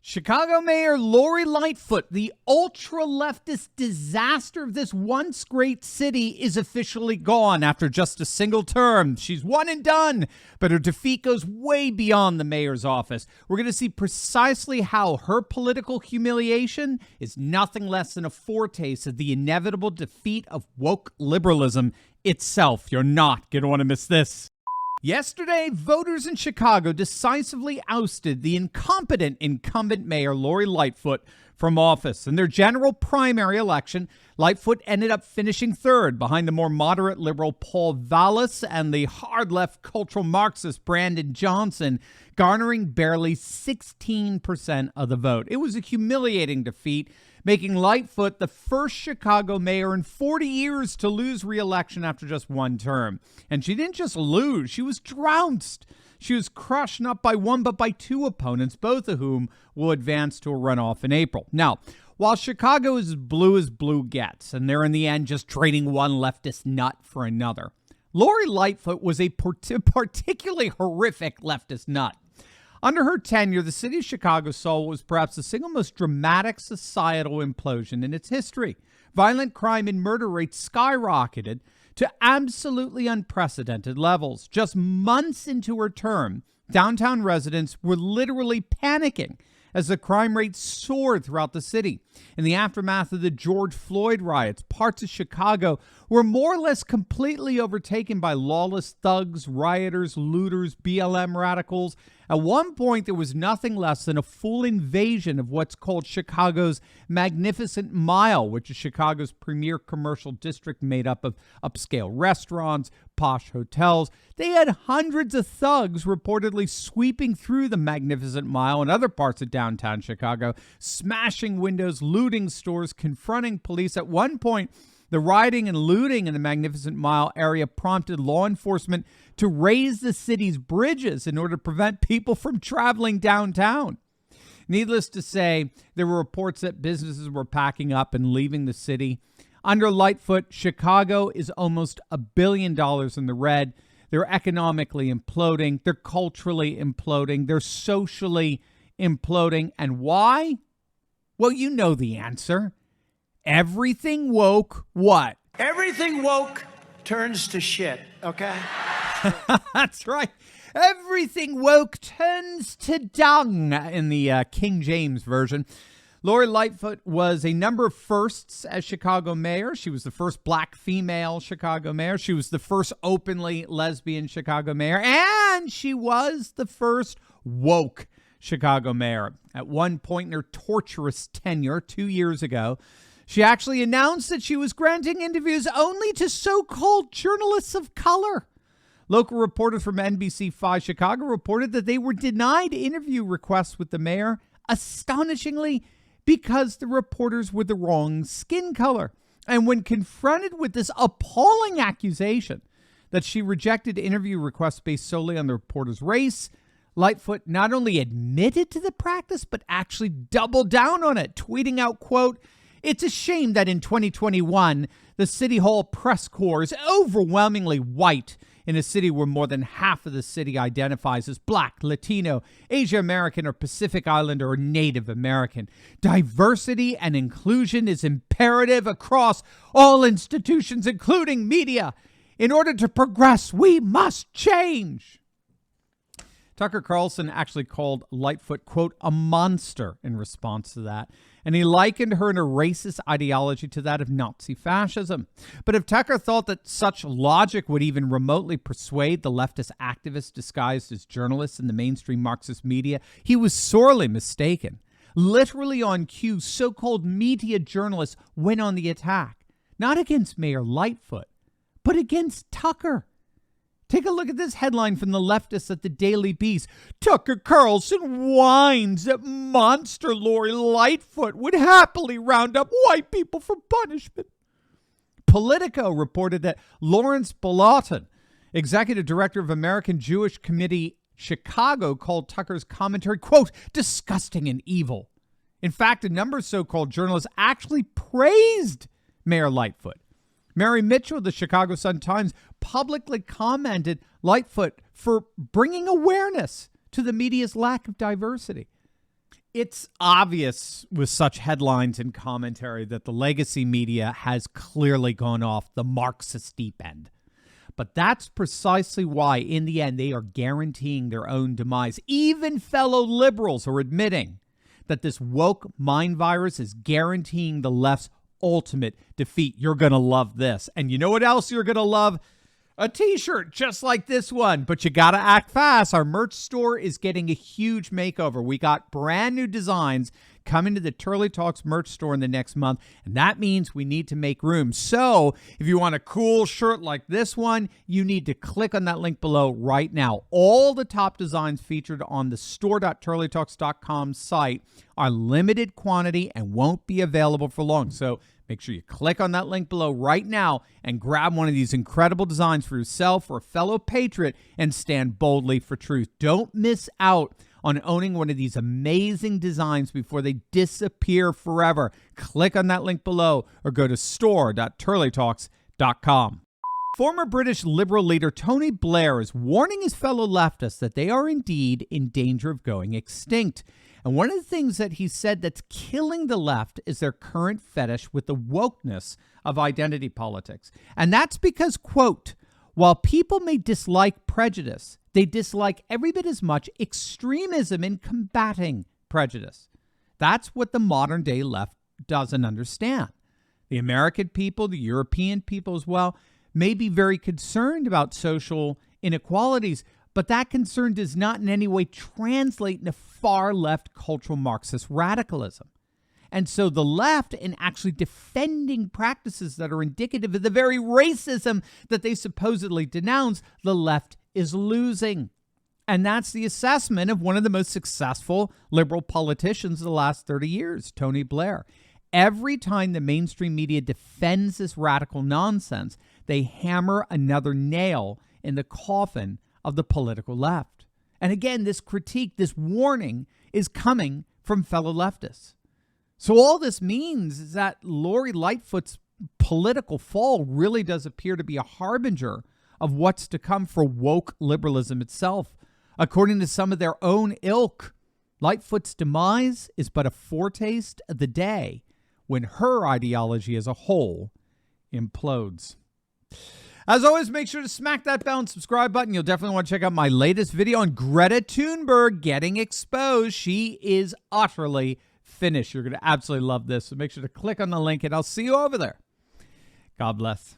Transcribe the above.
Chicago Mayor Lori Lightfoot, the ultra-leftist disaster of this once great city, is officially gone after just a single term. She's one and done, but her defeat goes way beyond the mayor's office. We're going to see precisely how her political humiliation is nothing less than a foretaste of the inevitable defeat of woke liberalism itself. You're not going to want to miss this. Yesterday, voters in Chicago decisively ousted the incompetent incumbent mayor, Lori Lightfoot, from office. In their general primary election, Lightfoot ended up finishing third behind the more moderate liberal Paul Vallis and the hard-left cultural Marxist Brandon Johnson, garnering barely 16% of the vote. It was a humiliating defeat, making Lightfoot the first Chicago mayor in 40 years to lose re-election after just one term. And she didn't just lose, she was trounced. She was crushed not by one but by two opponents, both of whom will advance to a runoff in April. Now, while Chicago is as blue gets, and they're in the end just trading one leftist nut for another, Lori Lightfoot was a particularly horrific leftist nut. Under her tenure, the city of Chicago saw what was perhaps the single most dramatic societal implosion in its history. Violent crime and murder rates skyrocketed to absolutely unprecedented levels. Just months into her term, downtown residents were literally panicking as the crime rate soared throughout the city. In the aftermath of the George Floyd riots, parts of Chicago were more or less completely overtaken by lawless thugs, rioters, looters, BLM radicals. At one point, there was nothing less than a full invasion of what's called Chicago's Magnificent Mile, which is Chicago's premier commercial district made up of upscale restaurants, posh hotels. They had hundreds of thugs reportedly sweeping through the Magnificent Mile and other parts of downtown Chicago, smashing windows, looting stores, confronting police. At one point, the rioting and looting in the Magnificent Mile area prompted law enforcement to raise the city's bridges in order to prevent people from traveling downtown. Needless to say, there were reports that businesses were packing up and leaving the city. Under Lightfoot, Chicago is almost $1 billion in the red. They're economically imploding. They're culturally imploding. They're socially imploding. And why? Well, you know the answer. Everything woke what? Everything woke turns to shit, okay? That's right. Everything woke turns to dung in the King James version. Lori Lightfoot was a number of firsts as Chicago mayor. She was the first black female Chicago mayor. She was the first openly lesbian Chicago mayor. And she was the first woke Chicago mayor. At one point in her torturous tenure 2 years ago, she actually announced that she was granting interviews only to so-called journalists of color. Local reporters from NBC5 Chicago reported that they were denied interview requests with the mayor, astonishingly, because the reporters were the wrong skin color. And when confronted with this appalling accusation that she rejected interview requests based solely on the reporter's race, Lightfoot not only admitted to the practice, but actually doubled down on it, tweeting out, quote, "It's a shame that in 2021, the City Hall press corps is overwhelmingly white in a city where more than half of the city identifies as Black, Latino, Asian American, or Pacific Islander or Native American. Diversity and inclusion is imperative across all institutions, including media. In order to progress, we must change." Tucker Carlson actually called Lightfoot, quote, "a monster" in response to that. And he likened her and her racist ideology to that of Nazi fascism. But if Tucker thought that such logic would even remotely persuade the leftist activists disguised as journalists in the mainstream Marxist media, he was sorely mistaken. Literally on cue, so-called media journalists went on the attack, not against Mayor Lightfoot, but against Tucker. Take a look at this headline from the leftists at the Daily Beast. Tucker Carlson whines that monster Lori Lightfoot would happily round up white people for punishment. Politico reported that Lawrence Balaton, executive director of American Jewish Committee Chicago, called Tucker's commentary, quote, "disgusting and evil." In fact, a number of so-called journalists actually praised Mayor Lightfoot. Mary Mitchell of the Chicago Sun-Times publicly commended Lightfoot for bringing awareness to the media's lack of diversity. It's obvious with such headlines and commentary that the legacy media has clearly gone off the Marxist deep end. But that's precisely why, in the end, they are guaranteeing their own demise. Even fellow liberals are admitting that this woke mind virus is guaranteeing the left's ultimate defeat. You're going to love this. And you know what else you're going to love? A t-shirt just like this one, but you got to act fast. Our merch store is getting a huge makeover. We got brand new designs coming to the Turley Talks merch store in the next month, and that means we need to make room. So if you want a cool shirt like this one, you need to click on that link below right now. All the top designs featured on the store.turleytalks.com site are limited quantity and won't be available for long. So make sure you click on that link below right now and grab one of these incredible designs for yourself or a fellow patriot and stand boldly for truth. Don't miss out on owning one of these amazing designs before they disappear forever. Click on that link below or go to store.turleytalks.com. Former British Liberal leader Tony Blair is warning his fellow leftists that they are indeed in danger of going extinct. And one of the things that he said that's killing the left is their current fetish with the wokeness of identity politics. And that's because, quote, while people may dislike prejudice, they dislike every bit as much extremism in combating prejudice. That's what the modern day left doesn't understand. The American people, the European people as well, may be very concerned about social inequalities, but that concern does not in any way translate into far left cultural Marxist radicalism. And so the left, in actually defending practices that are indicative of the very racism that they supposedly denounce, the left is losing. And that's the assessment of one of the most successful liberal politicians of the last 30 years, Tony Blair. Every time the mainstream media defends this radical nonsense, they hammer another nail in the coffin of the political left. And again, this critique, this warning is coming from fellow leftists. So all this means is that Lori Lightfoot's political fall really does appear to be a harbinger of what's to come for woke liberalism itself. According to some of their own ilk, Lightfoot's demise is but a foretaste of the day when her ideology as a whole implodes. As always, make sure to smack that bell and subscribe button. You'll definitely want to check out my latest video on Greta Thunberg getting exposed. She is utterly finished. You're going to absolutely love this. So make sure to click on the link, and I'll see you over there. God bless.